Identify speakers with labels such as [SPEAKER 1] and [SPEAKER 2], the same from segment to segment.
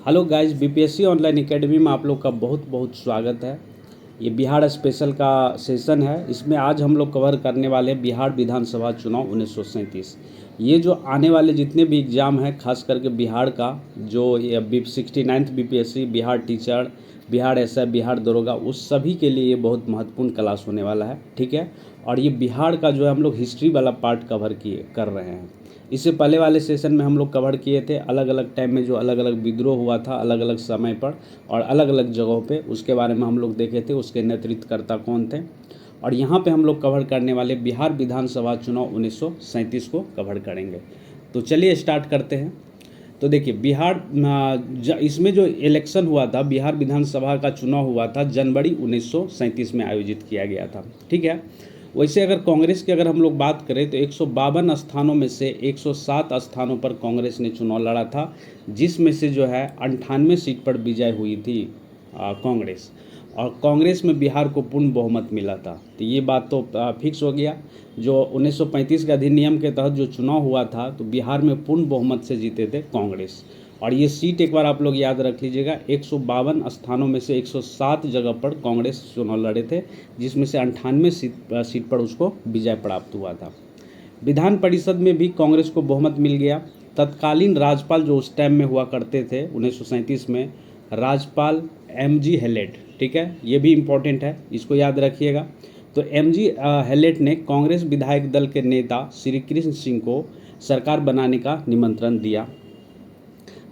[SPEAKER 1] Hello guys, BPSC online academy में आप लोग का बहुत बहुत स्वागत है। ये बिहार स्पेशल का सेशन है। इसमें आज हम लोग कवर करने वाले बिहार विधानसभा चुनाव 1937। ये जो आने वाले जितने भी एग्ज़ाम हैं, खास करके बिहार का, जो ये 69th BPSC, Bihar teacher, Bihar SI, Bihar दरोगा, उस सभी के लिए ये बहुत महत्वपूर्ण क्लास होने वाला है। ठीक है। और ये बिहार का जो है हम लोग हिस्ट्री वाला पार्ट कवर कर रहे हैं। इससे पहले वाले सेशन में हम लोग कवर किए थे अलग अलग टाइम में जो अलग अलग विद्रोह हुआ था अलग अलग समय पर और अलग अलग जगहों पे, उसके बारे में हम लोग देखे थे, उसके नेतृत्वकर्ता कौन थे। और यहाँ पे हम लोग कवर करने वाले बिहार विधानसभा चुनाव 1937 को कवर करेंगे। तो चलिए स्टार्ट करते हैं। तो देखिए, बिहार इसमें जो इलेक्शन हुआ था, बिहार विधानसभा का चुनाव हुआ था, जनवरी 1937 में आयोजित किया गया था। ठीक है। वैसे अगर कांग्रेस की अगर हम लोग बात करें तो 152 स्थानों में से 107 स्थानों पर कांग्रेस ने चुनाव लड़ा था, जिसमें से जो है 98 सीट पर विजय हुई थी कांग्रेस। और कांग्रेस में बिहार को पूर्ण बहुमत मिला था। तो ये बात तो फिक्स हो गया। जो 1935 के अधिनियम के तहत जो चुनाव हुआ था, तो बिहार में पूर्ण बहुमत से जीते थे कांग्रेस। और ये सीट एक बार आप लोग याद रख लीजिएगा, 152 स्थानों में से 107 जगह पर कांग्रेस चुनाव लड़े थे, जिसमें से 98 सीट पर उसको विजय प्राप्त हुआ था। विधान परिषद में भी कांग्रेस को बहुमत मिल गया। तत्कालीन राज्यपाल जो उस टाइम में हुआ करते थे 1937 में, राज्यपाल एमजी हेलेट। ठीक है, ये भी इम्पोर्टेंट है, इसको याद रखिएगा। तो एमजी हेलेट ने कांग्रेस विधायक दल के नेता श्री कृष्ण सिंह को सरकार बनाने का निमंत्रण दिया।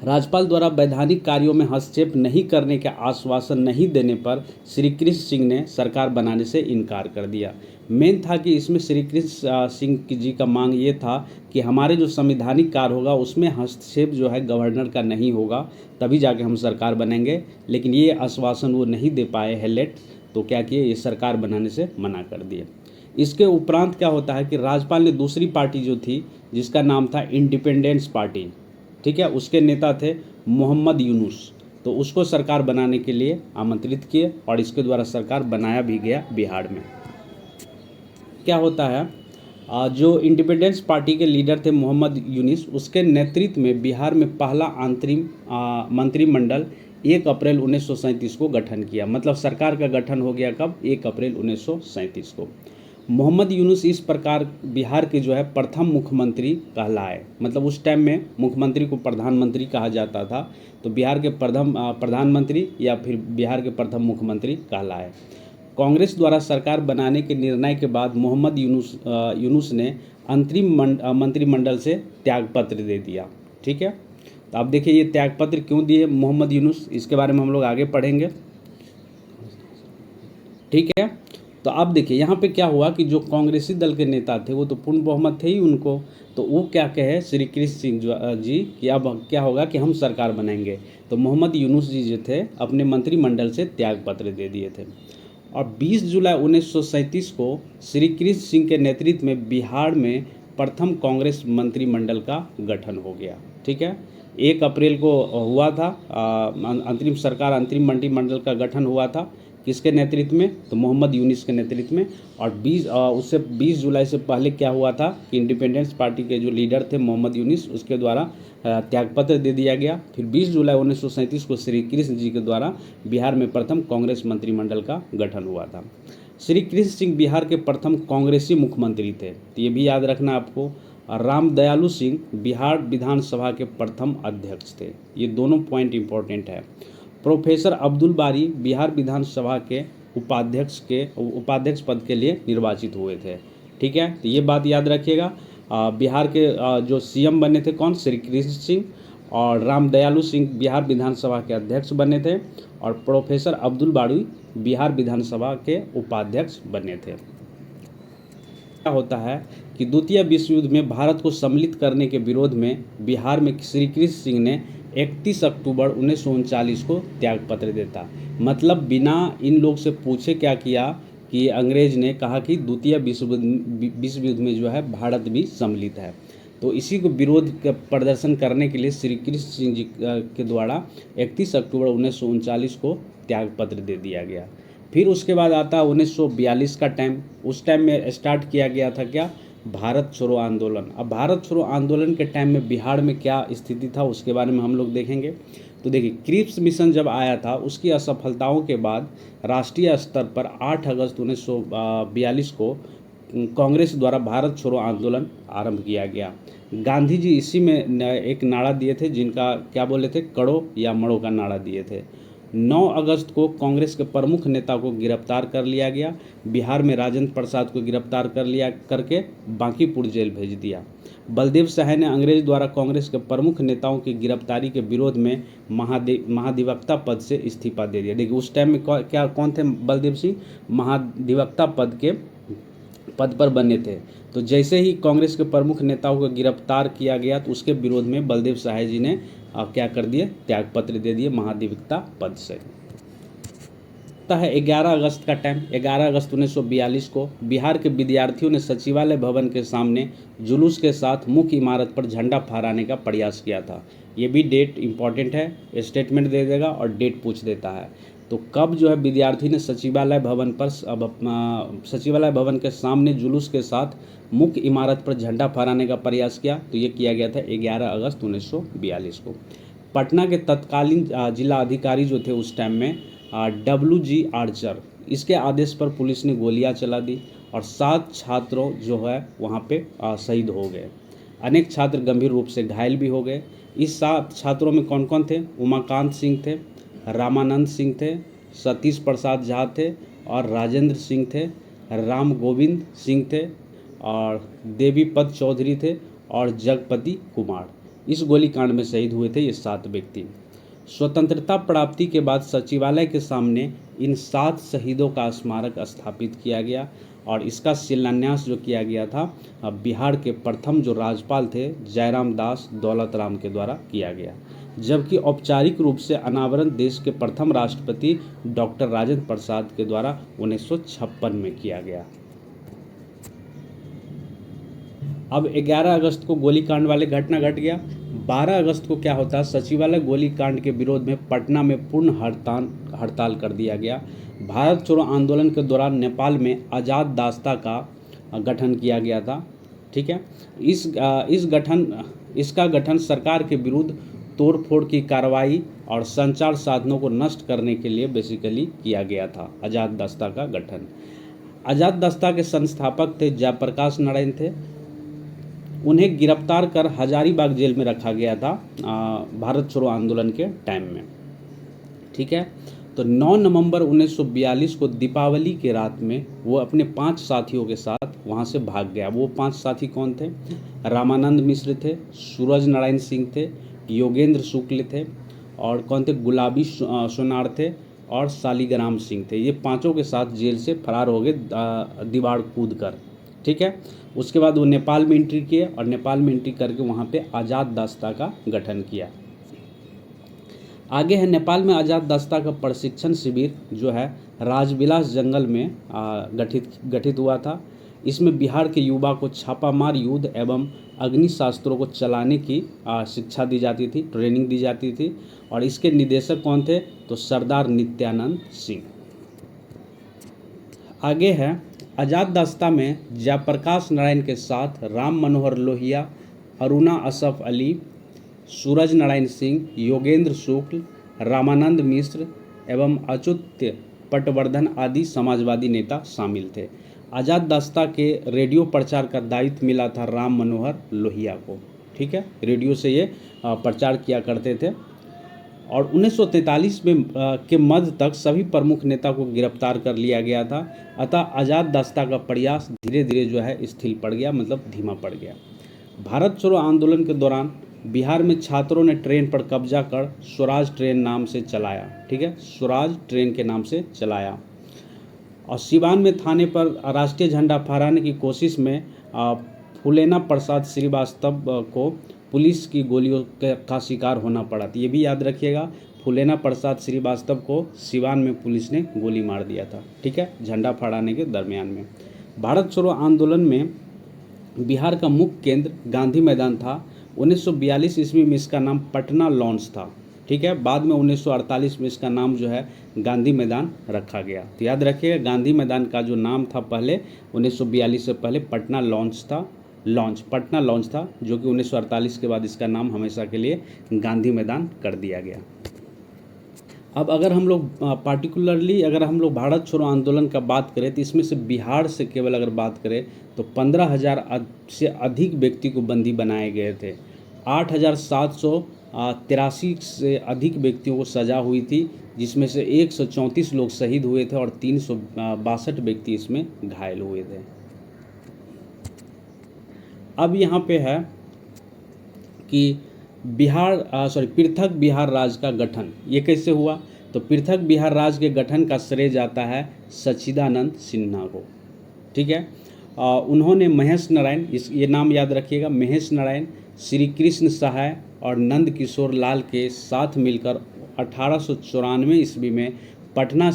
[SPEAKER 1] राज्यपाल द्वारा वैधानिक कार्यों में हस्तक्षेप नहीं करने के आश्वासन नहीं देने पर श्री कृष्ण सिंह ने सरकार बनाने से इनकार कर दिया। मेन था कि इसमें श्री कृष्ण सिंह जी का मांग ये था कि हमारे जो संवैधानिक कार्य होगा उसमें हस्तक्षेप जो है गवर्नर का नहीं होगा, तभी जाके हम सरकार बनेंगे। लेकिन ये आश्वासन वो नहीं दे पाए हेलेट, तो क्या किए, ये सरकार बनाने से मना कर दिए। इसके उपरांत क्या होता है कि राज्यपाल ने दूसरी पार्टी जो थी, जिसका नाम था इंडिपेंडेंस पार्टी, ठीक है, उसके नेता थे मोहम्मद यूनुस, तो उसको सरकार बनाने के लिए आमंत्रित किए और इसके द्वारा सरकार बनाया भी गया बिहार में। क्या होता है, जो इंडिपेंडेंस पार्टी के लीडर थे मोहम्मद यूनुस, उसके नेतृत्व में बिहार में पहला अंतरिम मंत्रिमंडल 1 अप्रैल 1937 को गठन किया। मतलब सरकार का गठन हो गया कब, 1 अप्रैल 1937 को। मोहम्मद यूनुस इस प्रकार बिहार के जो है प्रथम मुख्यमंत्री कहलाए। मतलब उस टाइम में मुख्यमंत्री को प्रधानमंत्री कहा जाता था, तो बिहार के प्रथम प्रधानमंत्री या फिर बिहार के प्रथम मुख्यमंत्री कहलाए। कांग्रेस द्वारा सरकार बनाने के निर्णय के बाद मोहम्मद यूनुस ने अंतरिम मंत्रिमंडल से त्यागपत्र दे दिया। ठीक है। तो आप देखिए ये त्यागपत्र क्यों दिए मोहम्मद यूनुस, इसके बारे में हम लोग आगे पढ़ेंगे। ठीक है। तो अब देखिए यहाँ पे क्या हुआ कि जो कांग्रेसी दल के नेता थे वो तो पूर्ण बहुमत थे ही उनको, तो वो क्या कहे श्री कृष्ण सिंह जी कि अब क्या होगा कि हम सरकार बनाएंगे। तो मोहम्मद यूनुस जी जो थे अपने मंत्रिमंडल से त्यागपत्र दे दिए थे। और 20 जुलाई 1937 को श्री कृष्ण सिंह के नेतृत्व में बिहार में प्रथम कांग्रेस मंत्रिमंडल का गठन हो गया। ठीक है। 1 अप्रैल को हुआ था अंतरिम मंत्रिमंडल का गठन हुआ था। किसके नेतृत्व में, तो मोहम्मद यूनुस के नेतृत्व में। और 20 जुलाई से पहले क्या हुआ था कि इंडिपेंडेंस पार्टी के जो लीडर थे मोहम्मद यूनुस, उसके द्वारा त्यागपत्र दे दिया गया। फिर 20 जुलाई 1937 को श्री कृष्ण जी के द्वारा बिहार में प्रथम कांग्रेस मंत्रिमंडल का गठन हुआ था। श्री कृष्ण सिंह बिहार के प्रथम कांग्रेसी मुख्यमंत्री थे, तो ये भी याद रखना आपको। राम दयालु सिंह बिहार विधानसभा के प्रथम अध्यक्ष थे। ये दोनों पॉइंट इंपॉर्टेंट है। प्रोफेसर अब्दुल बारी बिहार विधानसभा के उपाध्यक्ष पद के लिए निर्वाचित हुए थे। ठीक है। तो ये बात याद रखिएगा। बिहार के जो सीएम बने थे कौन, श्री कृष्ण सिंह। और राम दयालु सिंह बिहार विधानसभा के अध्यक्ष बने थे। और प्रोफेसर अब्दुल बारी बिहार विधानसभा के उपाध्यक्ष बने थे। क्या होता है कि द्वितीय विश्व युद्ध में भारत को सम्मिलित करने के विरोध में बिहार में श्री कृष्ण सिंह ने 31 अक्टूबर 1939 को त्यागपत्र देता। मतलब बिना इन लोग से पूछे क्या किया कि अंग्रेज ने कहा कि द्वितीय विश्व युद्ध में जो है भारत भी सम्मिलित है। तो इसी को विरोध का प्रदर्शन करने के लिए श्री कृष्ण सिंह जी के द्वारा 31 अक्टूबर 1939 को त्यागपत्र दे दिया गया। फिर उसके बाद आता 1942 का टाइम। उस टाइम में स्टार्ट किया गया था क्या, भारत छोड़ो आंदोलन। अब भारत छोड़ो आंदोलन के टाइम में बिहार में क्या स्थिति था उसके बारे में हम लोग देखेंगे। तो देखिए, क्रिप्स मिशन जब आया था उसकी असफलताओं के बाद राष्ट्रीय स्तर पर 8 अगस्त 1942 को कांग्रेस द्वारा भारत छोड़ो आंदोलन आरंभ किया गया। गांधी जी इसी में एक नारा दिए थे, जिनका क्या बोले थे, कड़ो या मड़ो का नारा दिए थे। 9 अगस्त को कांग्रेस के प्रमुख नेता को गिरफ्तार कर लिया गया। बिहार में राजेंद्र प्रसाद को गिरफ्तार कर लिया करके बांकीपुर जेल भेज दिया। बलदेव सहाय ने अंग्रेज द्वारा कांग्रेस के प्रमुख नेताओं की गिरफ्तारी के विरोध में महाधिवक्ता पद से इस्तीफा दे दिया। देखिए, उस टाइम में क्या कौन थे बलदेव सिंह, महाधिवक्ता पद पर बने थे। तो जैसे ही कांग्रेस के प्रमुख नेताओं को गिरफ्तार किया गया तो उसके विरोध में बलदेव सहाय जी ने क्या कर दिए, त्यागपत्र दे दिए महाधिवक्ता पद से। है 11 अगस्त का टाइम, 11 अगस्त 1942 को बिहार के विद्यार्थियों ने सचिवालय भवन के सामने जुलूस के साथ मुख्य इमारत पर झंडा फहराने का प्रयास किया था। ये भी डेट इंपॉर्टेंट है, स्टेटमेंट दे देगा और डेट पूछ देता है। तो कब जो है विद्यार्थी ने सचिवालय भवन के सामने जुलूस के साथ मुख्य इमारत पर झंडा फहराने का प्रयास किया, तो ये किया गया था 11 अगस्त 1942 को। पटना के तत्कालीन जिला अधिकारी जो थे उस टाइम में WG आर्चर, इसके आदेश पर पुलिस ने गोलियां चला दी और 7 छात्रों जो है वहाँ पे शहीद हो गए। अनेक छात्र गंभीर रूप से घायल भी हो गए। इस 7 छात्रों में कौन कौन थे? उमाकांत सिंह थे, रामानंद सिंह थे, सतीश प्रसाद झा थे और राजेंद्र सिंह थे, राम गोविंद सिंह थे और देवीपद चौधरी थे और जगपति कुमार। इस गोलीकांड में शहीद हुए थे ये 7 व्यक्ति। स्वतंत्रता प्राप्ति के बाद सचिवालय के सामने इन 7 शहीदों का स्मारक स्थापित किया गया और इसका शिलान्यास जो किया गया था बिहार के प्रथम जो राज्यपाल थे जयराम दास दौलत राम के द्वारा किया गया, जबकि औपचारिक रूप से अनावरण देश के प्रथम राष्ट्रपति डॉक्टर राजेंद्र प्रसाद के द्वारा 1956 में किया गया। अब 11 अगस्त को गोलीकांड वाले घटना घट गया। 12 अगस्त को क्या होता है, सचिवालय गोलीकांड के विरोध में पटना में पूर्ण हड़ताल कर दिया गया। भारत छोड़ो आंदोलन के दौरान नेपाल में आज़ाद दास्ता का गठन किया गया था। ठीक है, इसका गठन सरकार के विरुद्ध तोड़फोड़ की कार्रवाई और संचार साधनों को नष्ट करने के लिए बेसिकली किया गया था आज़ाद दास्ता का गठन। आज़ाद दास्ता के संस्थापक थे जयप्रकाश नारायण थे। उन्हें गिरफ्तार कर हजारीबाग जेल में रखा गया था भारत छोड़ो आंदोलन के टाइम में। ठीक है, तो 9 नवंबर 1942 को दीपावली के रात में वो अपने 5 साथियों के साथ वहाँ से भाग गया। वो 5 साथी कौन थे? रामानंद मिश्र थे, सूरज नारायण सिंह थे, योगेंद्र शुक्ल थे और कौन थे? गुलाबी सोनार थे और शालिग्राम सिंह थे। ये 5 के साथ जेल से फरार हो गए दीवार कूद कर। ठीक है, उसके बाद वो नेपाल में एंट्री किए और नेपाल में एंट्री करके वहाँ पे आज़ाद दास्ता का गठन किया। आगे है नेपाल में आज़ाद दास्ता का प्रशिक्षण शिविर जो है राजविलास जंगल में गठित हुआ था। इसमें बिहार के युवा को छापामार युद्ध एवं अग्निशास्त्रों को चलाने की शिक्षा दी जाती थी, ट्रेनिंग दी जाती थी और इसके निदेशक कौन थे? तो सरदार नित्यानंद सिंह। आगे है आज़ाद दास्ता में जयप्रकाश नारायण के साथ राम मनोहर लोहिया, अरुणा असफ अली, सूरज नारायण सिंह, योगेंद्र शुक्ल, रामानंद मिश्र एवं अच्युत पटवर्धन आदि समाजवादी नेता शामिल थे। आज़ाद दास्ता के रेडियो प्रचार का दायित्व मिला था राम मनोहर लोहिया को। ठीक है, रेडियो से ये प्रचार किया करते थे और 1943 में के मध्य तक सभी प्रमुख नेता को गिरफ्तार कर लिया गया था। अतः आज़ाद दास्ता का प्रयास धीरे धीरे जो है स्थिर पड़ गया, मतलब धीमा पड़ गया। भारत छोड़ो आंदोलन के दौरान बिहार में छात्रों ने ट्रेन पर कब्जा कर स्वराज ट्रेन नाम से चलाया। ठीक है, स्वराज ट्रेन के नाम से चलाया और सिवान में थाने पर राष्ट्रीय झंडा फहराने की कोशिश में फूलेना प्रसाद श्रीवास्तव को पुलिस की गोलियों का शिकार होना पड़ा। तो ये भी याद रखिएगा, फूलेना प्रसाद श्रीवास्तव को सिवान में पुलिस ने गोली मार दिया था। ठीक है, झंडा फहराने के दरमियान में। भारत छोड़ो आंदोलन में बिहार का मुख्य केंद्र गांधी मैदान था। 1942 ईस्वी में इसका नाम पटना लॉन्च था। ठीक है। बाद में 1948 में इसका नाम जो है गांधी मैदान रखा गया। तो याद रखिएगा, गांधी मैदान का जो नाम था पहले 1942 से पहले पटना लॉन्च था, जो कि 1948 के बाद इसका नाम हमेशा के लिए गांधी मैदान कर दिया गया। अब अगर हम लोग पार्टिकुलरली अगर हम लोग भारत छोड़ो आंदोलन का बात करें तो इसमें से बिहार से केवल अगर बात करें तो 15,000 से अधिक व्यक्ति को बंदी बनाए गए थे। 8,783 से अधिक व्यक्तियों को सज़ा हुई थी, जिसमें से 134 लोग शहीद हुए थे और 362 व्यक्ति इसमें घायल हुए थे। अब यहाँ पे है कि पृथक बिहार राज्य का गठन ये कैसे हुआ। तो पृथक बिहार राज्य के गठन का श्रेय जाता है सच्चिदानंद सिन्हा को, ठीक है। उन्होंने महेश नारायण, ये नाम याद रखिएगा, महेश नारायण, श्री कृष्ण सहाय और नंद किशोर लाल के साथ मिलकर 1894 ईस्वी में पटना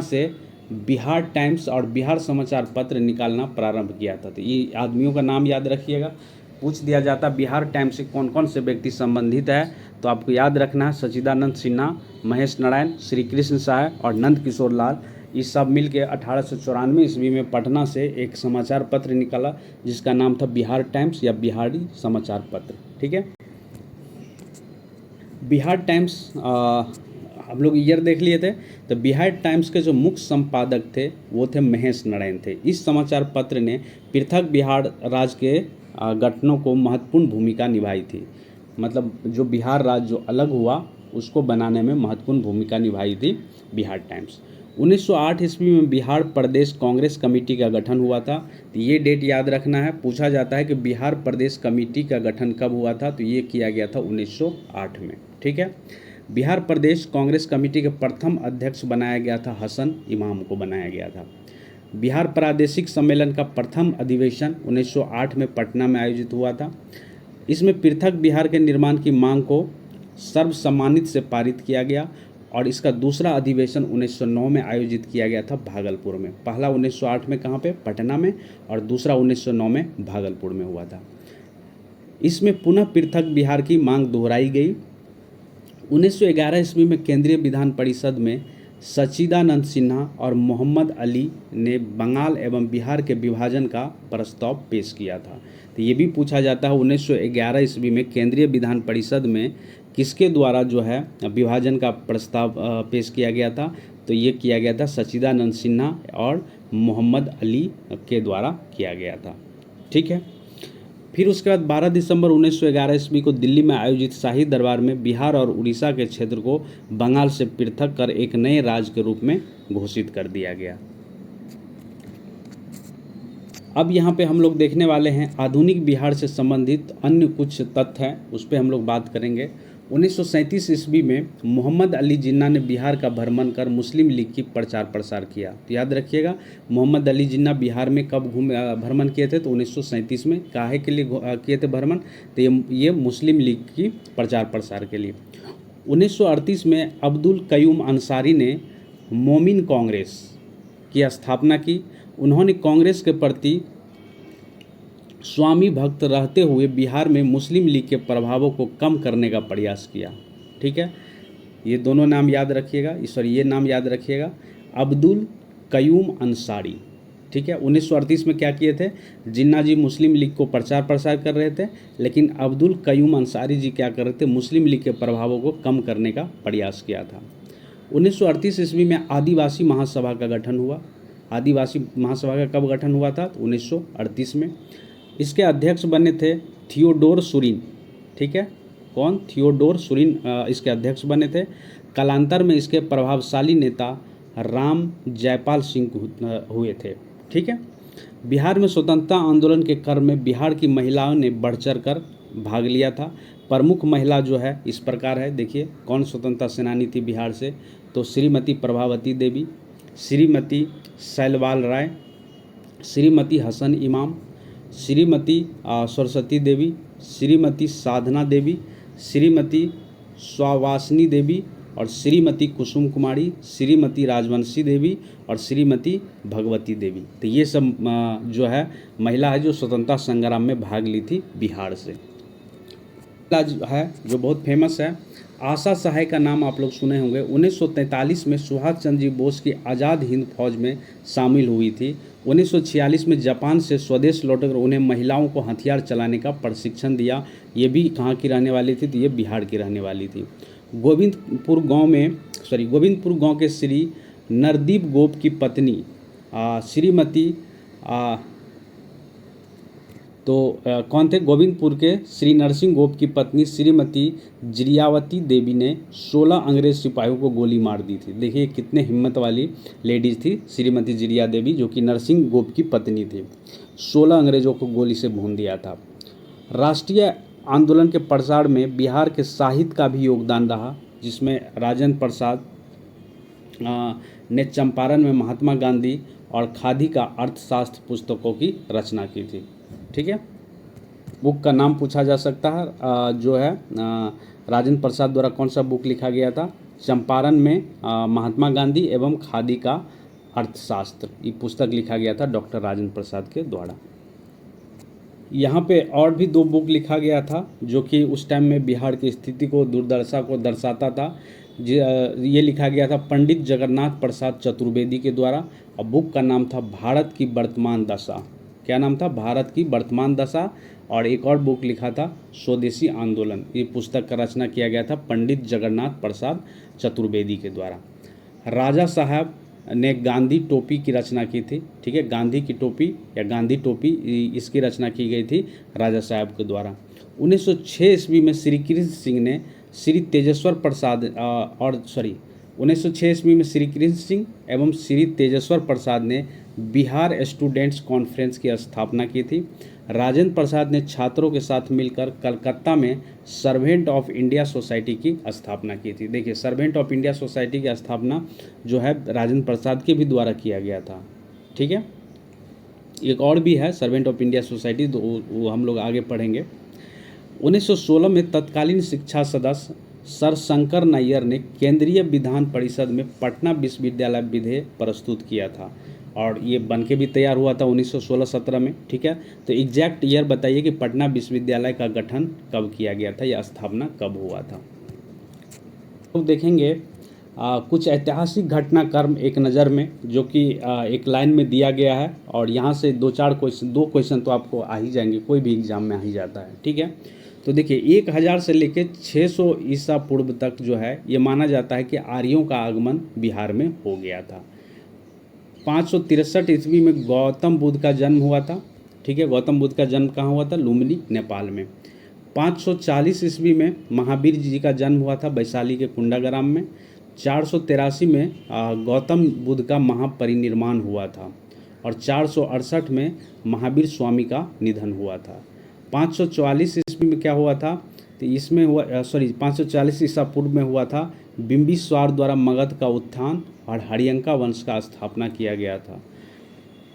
[SPEAKER 1] से बिहार टाइम्स और बिहार समाचार पत्र निकालना प्रारंभ किया था। तो ये आदमियों का नाम याद रखिएगा। पूछ दिया जाता बिहार टाइम्स से कौन कौन से व्यक्ति संबंधित है, तो आपको याद रखना है सच्चिदानंद सिन्हा, महेश नारायण, श्री कृष्ण सहाय और नंद किशोर लाल। ये सब मिल के 1894 ईस्वी में पटना से एक समाचार पत्र निकाला जिसका नाम था बिहार टाइम्स या बिहारी समाचार पत्र, ठीक है। बिहार टाइम्स हम लोग ईयर देख लिए थे। तो बिहार टाइम्स के जो मुख्य संपादक थे वो थे महेश नारायण थे। इस समाचार पत्र ने पृथक बिहार राज्य के गठनों को महत्वपूर्ण भूमिका निभाई थी। मतलब जो बिहार राज्य जो अलग हुआ उसको बनाने में महत्वपूर्ण भूमिका निभाई थी बिहार टाइम्स। 1908 ईस्वी में बिहार प्रदेश कांग्रेस कमेटी का गठन हुआ था। तो ये डेट याद रखना है। पूछा जाता है कि बिहार प्रदेश कमेटी का गठन कब हुआ था, तो ये किया गया था 1908 में, ठीक है। बिहार प्रदेश कांग्रेस कमेटी के प्रथम अध्यक्ष बनाया गया था हसन इमाम को बनाया गया था। बिहार प्रादेशिक सम्मेलन का प्रथम अधिवेशन 1908 में पटना में आयोजित हुआ था। इसमें पृथक बिहार के निर्माण की मांग को सर्वसम्मति से पारित किया गया और इसका दूसरा अधिवेशन 1909 में आयोजित किया गया था भागलपुर में। पहला 1908 में कहाँ पे, पटना में, और दूसरा 1909 में भागलपुर में हुआ था। इसमें पुनः पृथक बिहार की मांग दोहराई गई। 1911 ईस्वी में केंद्रीय विधान परिषद में सच्चिदानंद सिन्हा और मोहम्मद अली ने बंगाल एवं बिहार के विभाजन का प्रस्ताव पेश किया था। तो ये भी पूछा जाता है 1911 ईस्वी में केंद्रीय विधान परिषद में किसके द्वारा जो है विभाजन का प्रस्ताव पेश किया गया था, तो ये किया गया था सच्चिदानंद सिन्हा और मोहम्मद अली के द्वारा किया गया था, ठीक है। फिर उसके बाद 12 दिसंबर 1911 ईस्वी को दिल्ली में आयोजित शाही दरबार में बिहार और उड़ीसा के क्षेत्र को बंगाल से पृथक कर एक नए राज्य के रूप में घोषित कर दिया गया। अब यहाँ पे हम लोग देखने वाले हैं आधुनिक बिहार से संबंधित अन्य कुछ तथ्य हैं, उस पर हम लोग बात करेंगे। 1937 ईस्वी में मोहम्मद अली जिन्ना ने बिहार का भ्रमण कर मुस्लिम लीग की प्रचार प्रसार किया। तो याद रखिएगा मोहम्मद अली जिन्ना बिहार में कब भ्रमण किए थे, तो 1937 में। काहे के लिए किए थे भ्रमण, तो ये मुस्लिम लीग की प्रचार प्रसार के लिए। 1938 में अब्दुल कयूम अंसारी ने मोमिन कांग्रेस की स्थापना की। उन्होंने कांग्रेस के प्रति स्वामी भक्त रहते हुए बिहार में मुस्लिम लीग के प्रभावों को कम करने का प्रयास किया, ठीक है। ये दोनों नाम याद रखिएगा, ये नाम याद रखिएगा, अब्दुल कयूम अंसारी, ठीक है। 1938 में क्या किए थे, जिन्ना जी मुस्लिम लीग को प्रचार प्रसार कर रहे थे, लेकिन अब्दुल कयूम अंसारी जी क्या कर रहे थे, मुस्लिम लीग के प्रभावों को कम करने का प्रयास किया था। 1938 ईस्वी में आदिवासी महासभा का गठन हुआ। आदिवासी महासभा का कब गठन हुआ था, तो 1938 में। इसके अध्यक्ष बने थे थियोडोर सुरीन, ठीक है। कौन, थियोडोर सुरीन इसके अध्यक्ष बने थे। कालांतर में इसके प्रभावशाली नेता राम जयपाल सिंह हुए थे, ठीक है। बिहार में स्वतंत्रता आंदोलन के क्रम में बिहार की महिलाओं ने बढ़ चढ़ कर भाग लिया था। प्रमुख महिला जो है इस प्रकार है, देखिए कौन स्वतंत्रता सेनानी थी बिहार से, तो श्रीमती प्रभावती देवी, श्रीमती शैलवाल राय, श्रीमती हसन इमाम, श्रीमती सरस्वती देवी, श्रीमती साधना देवी, श्रीमती स्वावासनी देवी और श्रीमती कुसुम कुमारी, श्रीमती राजवंशी देवी और श्रीमती भगवती देवी। तो ये सब जो है महिला है जो स्वतंत्रता संग्राम में भाग ली थी बिहार से। है जो बहुत फेमस है आशा सहाय का नाम आप लोग सुने होंगे। 1943 में सुभाष चंद्र जी बोस की आज़ाद हिंद फौज में शामिल हुई थी। 1946 में जापान से स्वदेश लौटकर उन्हें महिलाओं को हथियार चलाने का प्रशिक्षण दिया। ये भी कहाँ की रहने वाली थी? तो ये बिहार की रहने वाली थी। गोविंदपुर गांव के श्री नरदीप गोप की पत्नी श्रीमती कौन थे? गोविंदपुर के श्री नरसिंह गोप की पत्नी श्रीमती जिरियावती देवी ने 16 अंग्रेज सिपाहियों को गोली मार दी थी। देखिए कितने हिम्मत वाली लेडीज थी श्रीमती जिरिया देवी, जो कि नरसिंह गोप की पत्नी थी। 16 अंग्रेजों को गोली से भून दिया था। राष्ट्रीय आंदोलन के प्रसार में बिहार के साहित्य का भी योगदान रहा, जिसमें राजेंद्र प्रसाद ने चंपारण में महात्मा गांधी और खादी का अर्थशास्त्र पुस्तकों की रचना की थी। ठीक है, बुक का नाम पूछा जा सकता है। जो है राजेंद्र प्रसाद द्वारा कौन सा बुक लिखा गया था? चंपारण में महात्मा गांधी एवं खादी का अर्थशास्त्र, ये पुस्तक लिखा गया था डॉक्टर राजेंद्र प्रसाद के द्वारा। यहाँ पे और भी 2 बुक लिखा गया था, जो कि उस टाइम में बिहार की स्थिति को, दुर्दशा को दर्शाता था। ये लिखा गया था पंडित जगन्नाथ प्रसाद चतुर्वेदी के द्वारा, और बुक का नाम था भारत की वर्तमान दशा। क्या नाम था? भारत की वर्तमान दशा। और एक और बुक लिखा था स्वदेशी आंदोलन। ये पुस्तक का रचना किया गया था पंडित जगन्नाथ प्रसाद चतुर्वेदी के द्वारा। राजा साहब ने गांधी टोपी की रचना की थी। ठीक है, गांधी की टोपी या गांधी टोपी, इसकी रचना की गई थी राजा साहब के द्वारा। 1906 ईस्वी में श्री कृष्ण सिंह ने श्री तेजेश्वर प्रसाद 1906 ईस्वी में श्री कृष्ण सिंह एवं श्री तेजेश्वर प्रसाद ने बिहार स्टूडेंट्स कॉन्फ्रेंस की स्थापना की थी। राजेंद्र प्रसाद ने छात्रों के साथ मिलकर कलकत्ता में सर्वेंट ऑफ इंडिया सोसाइटी की स्थापना की थी। देखिए, सर्वेंट ऑफ इंडिया सोसाइटी की स्थापना जो है राजेंद्र प्रसाद के भी द्वारा किया गया था। ठीक है, एक और भी है सर्वेंट ऑफ इंडिया सोसाइटी, तो वो हम लोग आगे पढ़ेंगे। 1916 में तत्कालीन शिक्षा सदस्य सर शंकर नैयर ने केंद्रीय विधान परिषद में पटना विश्वविद्यालय विधेयक प्रस्तुत किया था, और ये बन के भी तैयार हुआ था 1916-17 में। ठीक है, तो एग्जैक्ट ईयर बताइए कि पटना विश्वविद्यालय का गठन कब किया गया था या स्थापना कब हुआ था। तो देखेंगे कुछ ऐतिहासिक घटनाक्रम एक नज़र में, जो कि एक लाइन में दिया गया है, और यहाँ से 2 क्वेश्चन तो आपको आ ही जाएंगे, कोई भी एग्जाम में आ ही जाता है। ठीक है, तो देखिए 1000 से लेकर 600 ईसा पूर्व तक जो है ये माना जाता है कि आर्यों का आगमन बिहार में हो गया था। 563 ईस्वी में गौतम बुद्ध का जन्म हुआ था। ठीक है, गौतम बुद्ध का जन्म कहाँ हुआ था? लुम्बिनी, नेपाल में। 540 ईस्वी में महावीर जी का जन्म हुआ था वैशाली के कुंडाग्राम में। 483 में गौतम बुद्ध का महापरिनिर्वाण हुआ था, और 468 में महावीर स्वामी का निधन हुआ था। 544 ईस्वी में क्या हुआ था? तो इसमें हुआ 540 ईसा पूर्व में हुआ था बिंबिसार द्वारा मगध का उत्थान और हरियंका वंश का स्थापना किया गया था।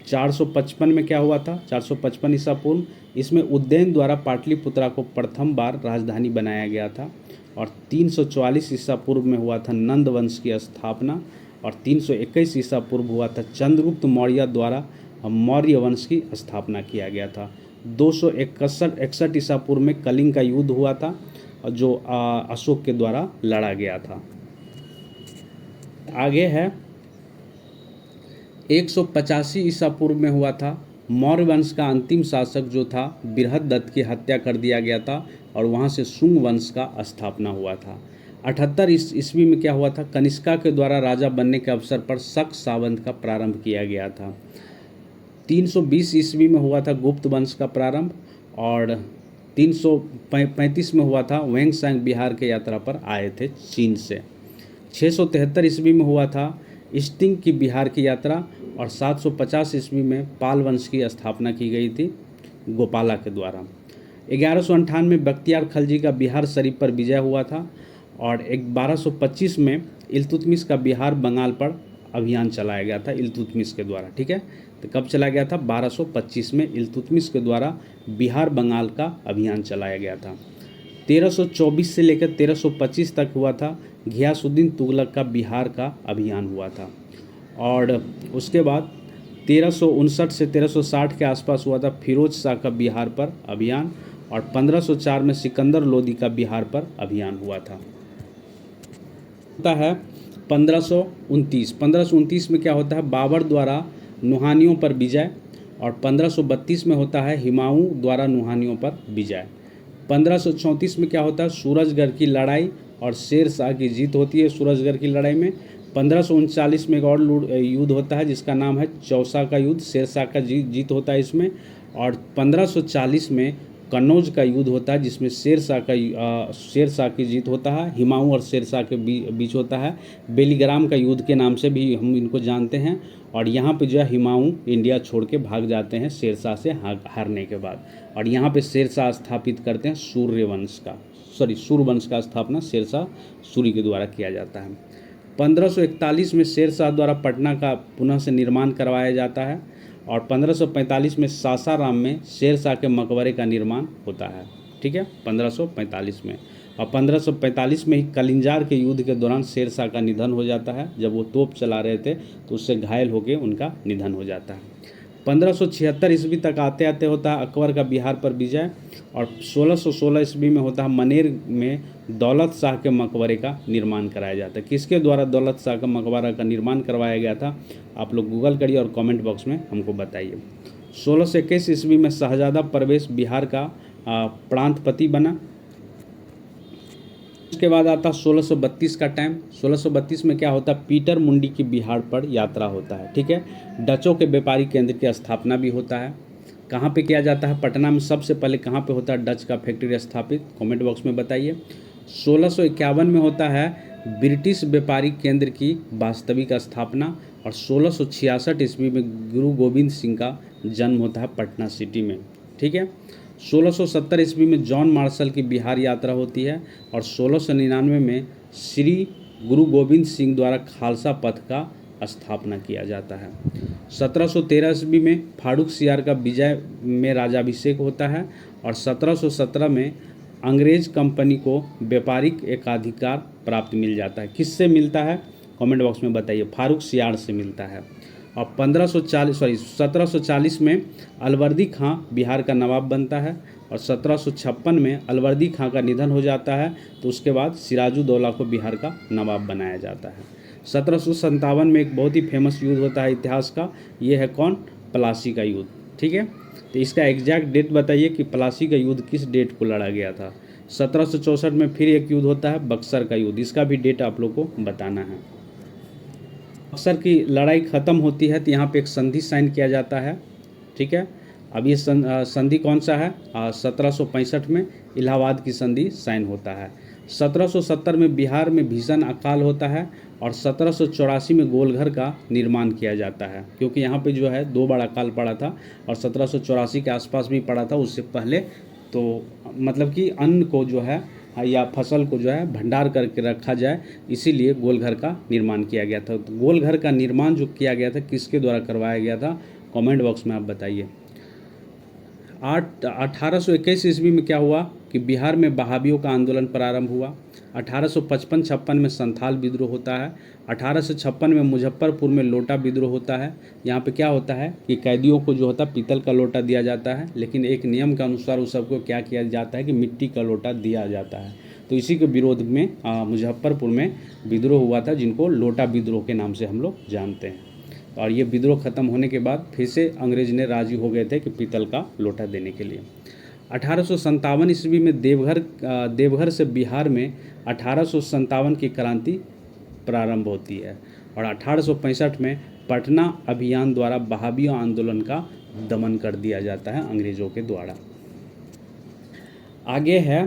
[SPEAKER 1] 455 में क्या हुआ था? 455 ईसा पूर्व, इसमें उज्जैन द्वारा पाटलिपुत्रा को प्रथम बार राजधानी बनाया गया था। और 344 ईसा पूर्व में हुआ था नंद वंश की स्थापना, और 321 ईसा पूर्व हुआ था चंद्रगुप्त मौर्य द्वारा मौर्य वंश की स्थापना किया गया था। 261 ईसा पूर्व में कलिंग का युद्ध हुआ था, जो अशोक के द्वारा लड़ा गया था। आगे है 185 ईसा पूर्व में हुआ था मौर्य वंश का अंतिम शासक जो था बृहदत्त की हत्या कर दिया गया था, और वहाँ से शुंग वंश का स्थापना हुआ था। 78 ईस्वी में क्या हुआ था? कनिष्का के द्वारा राजा बनने के अवसर पर शक सावंत का प्रारंभ किया गया था। 320 ईस्वी में हुआ था गुप्त वंश का प्रारंभ, और 335 में हुआ था वेंगसांग बिहार के यात्रा पर आए थे चीन से। 673 ईस्वी में हुआ था स्टिंग की बिहार की यात्रा, और 750 ईस्वी में पाल वंश की स्थापना की गई थी गोपाला के द्वारा। 1158 में बख्तियार खलजी का बिहार शरीफ पर विजय हुआ था, और 1225 में इल्तुतमिश का बिहार बंगाल पर अभियान चलाया गया था इल्तुतमिश के द्वारा। ठीक है, तो कब चला गया था? 1225 में इल्तुतमिश के द्वारा बिहार बंगाल का अभियान चलाया गया था। 1324 से लेकर 1325 तक हुआ था घियासुद्दीन तुगलक का बिहार का अभियान हुआ था, और उसके बाद 1359 से 1360 के आसपास हुआ था फिरोज शाह का बिहार पर अभियान, और 1504 में सिकंदर लोदी का बिहार पर अभियान हुआ था। होता है 1529 में क्या होता है, बाबर द्वारा नुहानियों पर विजय। और 1532 में होता है हिमायूं द्वारा नुहानियों पर विजय। 1534 में क्या होता है, सूरजगढ़ की लड़ाई और शेर शाह की जीत होती है सूरजगढ़ की लड़ाई में। 1539 में एक और युद्ध होता है जिसका नाम है चौसा का युद्ध, शेर शाह का जीत होता है इसमें। और 1540 में कन्नौज का युद्ध होता है जिसमें शेर शाह की जीत होता है, हिमायूं और शेर शाह के बीच होता है। बेलीग्राम का युद्ध के नाम से भी हम इनको जानते हैं। और यहाँ पे जो है हिमायूं इंडिया छोड़ के भाग जाते हैं शेर शाह से हारने के बाद। और यहाँ पे शेर शाह स्थापित करते हैं सूर्यवंश का स्थापना शेर शाह सूरी के द्वारा किया जाता है। 1541 में शेर शाह द्वारा पटना का पुनः से निर्माण करवाया जाता है। और 1545 में सासाराम में शेर शाह के मकबरे का निर्माण होता है, ठीक है, 1545 में। और 1545 में ही कलिंजार के युद्ध के दौरान शेर शाह का निधन हो जाता है। जब वो तोप चला रहे थे तो उससे घायल होकर उनका निधन हो जाता है। 1576 ईस्वी तक आते आते होता है अकबर का बिहार पर विजय। और 1616 ईस्वी में होता है मनेर में दौलत शाह के मकबरे का निर्माण कराया जाता है। किसके द्वारा दौलत शाह का मकबरा का निर्माण करवाया गया था, आप लोग गूगल करिए और कमेंट बॉक्स में हमको बताइए। 1621 ईस्वी में शहजादा परवेश बिहार का प्रांतपति बना। उसके बाद आता 1632 का टाइम। 1632 में क्या होता है, पीटर मुंडी की बिहार पर यात्रा होता है, ठीक है। डचों के व्यापारी केंद्र की स्थापना भी होता है। कहाँ पे किया जाता है, पटना में सबसे पहले कहाँ पे होता है डच का फैक्ट्री स्थापित, कमेंट बॉक्स में बताइए। 1651 में होता है ब्रिटिश व्यापारी केंद्र की वास्तविक स्थापना। और 1666 ईस्वी में गुरु गोविंद सिंह का जन्म होता है पटना सिटी में, ठीक है। 1670 ईस्वी में जॉन मार्शल की बिहार यात्रा होती है। और 1699 में श्री गुरु गोविंद सिंह द्वारा खालसा पथ का स्थापना किया जाता है। 1713 ईस्वी में फारूक सियार का विजय में राजाभिषेक होता है। और 1717 में अंग्रेज कंपनी को व्यापारिक एकाधिकार प्राप्त मिल जाता है। किससे मिलता है, कमेंट बॉक्स में बताइए। फारूक सियार से मिलता है। और 1740 में अलवर्दी खां बिहार का नवाब बनता है। और 1756 में अलवर्दी खां का निधन हो जाता है, तो उसके बाद सिराजुद्दौला को बिहार का नवाब बनाया जाता है। 1757 में एक बहुत ही फेमस युद्ध होता है इतिहास का, ये है कौन, प्लासी का युद्ध, ठीक है। तो इसका एग्जैक्ट डेट बताइए कि प्लासी का युद्ध किस डेट को लड़ा गया था। 1764 में फिर एक युद्ध होता है बक्सर का युद्ध, इसका भी डेट आप लोग को बताना है। बक्सर की लड़ाई ख़त्म होती है तो यहाँ पे एक संधि साइन किया जाता है, ठीक है। अब ये संधि कौन सा है, 1765 में इलाहाबाद की संधि साइन होता है। 1770 में बिहार में भीषण अकाल होता है। और 1784 में गोलघर का निर्माण किया जाता है, क्योंकि यहाँ पे जो है 2 बार अकाल पड़ा था और 1784 के आसपास भी पड़ा था उससे पहले। तो मतलब कि अन्न को जो है या फसल को जो है भंडार करके रखा जाए, इसीलिए गोलघर का निर्माण किया गया था। तो गोलघर का निर्माण जो किया गया था किसके द्वारा करवाया गया था, कमेंट बॉक्स में आप बताइए। 1821 ईस्वी में क्या हुआ कि बिहार में बहाबियों का आंदोलन प्रारंभ हुआ। 1855-56 में संथाल विद्रोह होता है। 1856 में मुजफ्फरपुर में लोटा विद्रोह होता है। यहाँ पे क्या होता है कि कैदियों को जो होता है पीतल का लोटा दिया जाता है, लेकिन एक नियम के अनुसार उस सबको क्या किया जाता है कि मिट्टी का लोटा दिया जाता है। तो इसी के विरोध में मुजफ्फरपुर में विद्रोह हुआ था, जिनको लोटा विद्रोह के नाम से हम लोग जानते हैं। और ये विद्रोह खत्म होने के बाद फिर से अंग्रेज ने राजी हो गए थे कि पीतल का लोटा देने के लिए। 1857 ईस्वी में देवघर से बिहार में 1857 की क्रांति प्रारंभ होती है। और 1865 में पटना अभियान द्वारा बहाबियों आंदोलन का दमन कर दिया जाता है अंग्रेज़ों के द्वारा। आगे है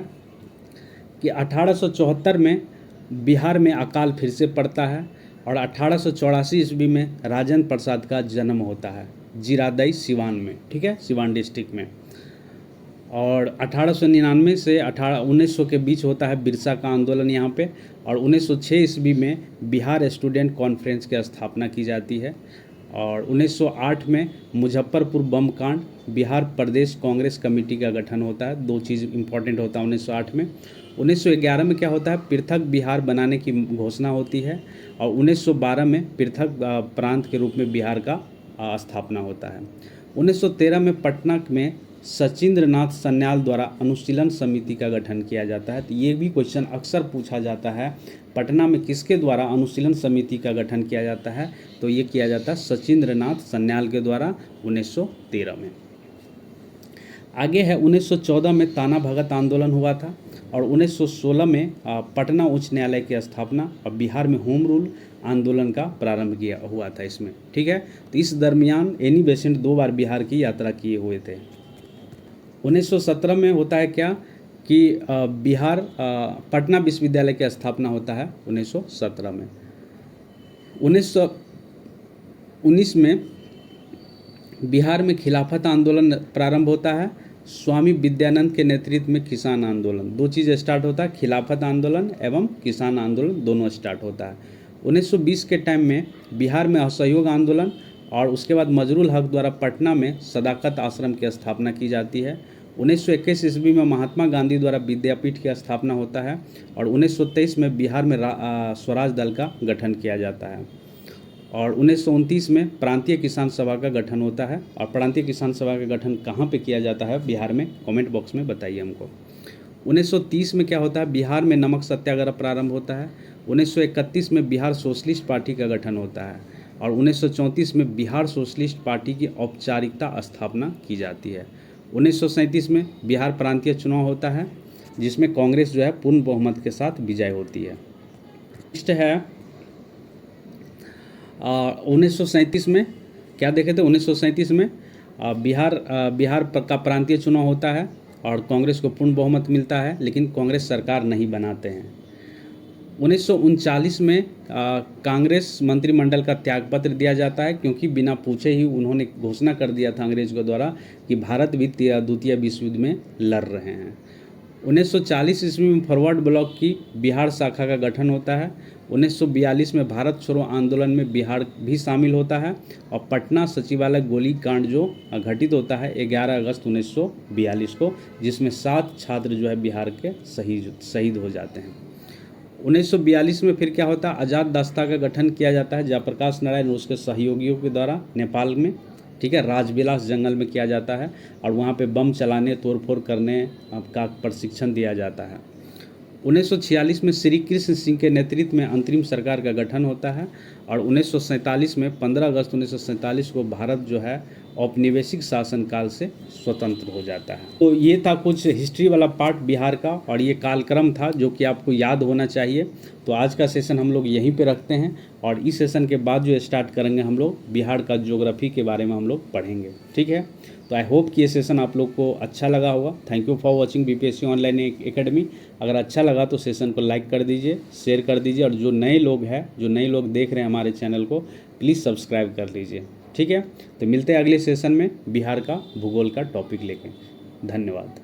[SPEAKER 1] कि 1874 में बिहार में अकाल फिर से पड़ता है। और 1884 ईस्वी में राजेंद्र प्रसाद का जन्म होता है जीरादई सिवान में, ठीक है, सिवान डिस्ट्रिक्ट में। और 1899 से 1900 के बीच होता है बिरसा का आंदोलन यहाँ पे। और 1906 ईस्वी में बिहार स्टूडेंट कॉन्फ्रेंस की स्थापना की जाती है। और 1908 में मुजफ्फरपुर बम कांड, बिहार प्रदेश कांग्रेस कमेटी का गठन होता है। 2 चीज़ इंपॉर्टेंट होता है 1908 में। 1911 में क्या होता है, पृथक बिहार बनाने की घोषणा होती है। और 1912 में पृथक प्रांत के रूप में बिहार का स्थापना होता है। 1913 में पटना में सचिंद्र नाथ सन्याल द्वारा अनुशीलन समिति का गठन किया जाता है। तो ये भी क्वेश्चन अक्सर पूछा जाता है, पटना में किसके द्वारा अनुशीलन समिति का गठन किया जाता है? तो ये किया जाता है सचिंद्र नाथ सन्याल के द्वारा 1913 में। आगे है 1914 में ताना भगत आंदोलन हुआ था और 1916 में पटना उच्च न्यायालय की स्थापना और बिहार में होम रूल आंदोलन का प्रारंभ किया हुआ था इसमें। ठीक है, तो इस दरमियान एनी बेसेंट 2 बार बिहार की यात्रा किए हुए थे। 1917 में होता है क्या कि बिहार पटना विश्वविद्यालय की स्थापना होता है 1917 में। 1919 में बिहार में खिलाफत आंदोलन प्रारंभ होता है। स्वामी विद्यानंद के नेतृत्व में किसान आंदोलन, 2 चीज़ स्टार्ट होता है, खिलाफत आंदोलन एवं किसान आंदोलन दोनों स्टार्ट होता है। 1920 के टाइम में बिहार में असहयोग आंदोलन और उसके बाद मजरूल हक द्वारा पटना में सदाकत आश्रम की स्थापना की जाती है। 1921 ईस्वी में महात्मा गांधी द्वारा विद्यापीठ की स्थापना होता है और 1923 में बिहार में स्वराज दल का गठन किया जाता है और 1929 में प्रांतीय किसान सभा का गठन होता है। और प्रांतीय किसान सभा का गठन कहाँ पे किया जाता है बिहार में? कमेंट बॉक्स में बताइए हमको। 1930 में क्या होता है? बिहार में नमक सत्याग्रह प्रारंभ होता है। 1931 में बिहार सोशलिस्ट पार्टी का गठन होता है और 1934 में बिहार सोशलिस्ट पार्टी की औपचारिकता स्थापना की जाती है। 1937 में बिहार प्रांतीय चुनाव होता है जिसमें कांग्रेस जो है पूर्ण बहुमत के साथ विजय होती है। नेक्स्ट है 1937 में क्या देखे थे? 1937 में बिहार का प्रांतीय चुनाव होता है और कांग्रेस को पूर्ण बहुमत मिलता है, लेकिन कांग्रेस सरकार नहीं बनाते हैं। 1939 में कांग्रेस मंत्रिमंडल का त्यागपत्र दिया जाता है क्योंकि बिना पूछे ही उन्होंने घोषणा कर दिया था अंग्रेजों द्वारा कि भारत भी द्वितीय विश्व युद्ध में लड़ रहे हैं। 1940 ईस्वी में फॉरवर्ड ब्लॉक की बिहार शाखा का गठन होता है। 1942 में भारत छोड़ो आंदोलन में बिहार भी शामिल होता है और पटना सचिवालय गोलीकांड जो घटित होता है 11 अगस्त 1942 को, जिसमें 7 छात्र जो है बिहार के शहीद हो जाते हैं। 1942 में फिर क्या होता है? आज़ाद दस्ता का गठन किया जाता है जयप्रकाश नारायण और उसके सहयोगियों के द्वारा नेपाल में। ठीक है, राजविलास जंगल में किया जाता है और वहाँ पे बम चलाने तोड़फोड़ करने का प्रशिक्षण दिया जाता है। 1946 में श्री कृष्ण सिंह के नेतृत्व में अंतरिम सरकार का गठन होता है और 1947 में 15 अगस्त 1947 को भारत जो है औपनिवेशिक शासनकाल से स्वतंत्र हो जाता है। तो ये था कुछ हिस्ट्री वाला पार्ट बिहार का और ये कालक्रम था जो कि आपको याद होना चाहिए। तो आज का सेशन हम लोग यहीं पे रखते हैं और इस सेशन के बाद जो स्टार्ट करेंगे हम लोग बिहार का ज्योग्राफी के बारे में हम लोग पढ़ेंगे। ठीक है, तो आई होप कि ये सेशन आप लोग को अच्छा लगा होगा। Thank you for watching BPSC online academy. अगर अच्छा लगा तो सेशन को लाइक कर दीजिए, शेयर कर दीजिए और जो नए लोग देख रहे हैं हमारे चैनल को प्लीज़ सब्सक्राइब कर लीजिए। ठीक है, तो मिलते हैं अगले सेशन में बिहार का भूगोल का टॉपिक लेके। धन्यवाद।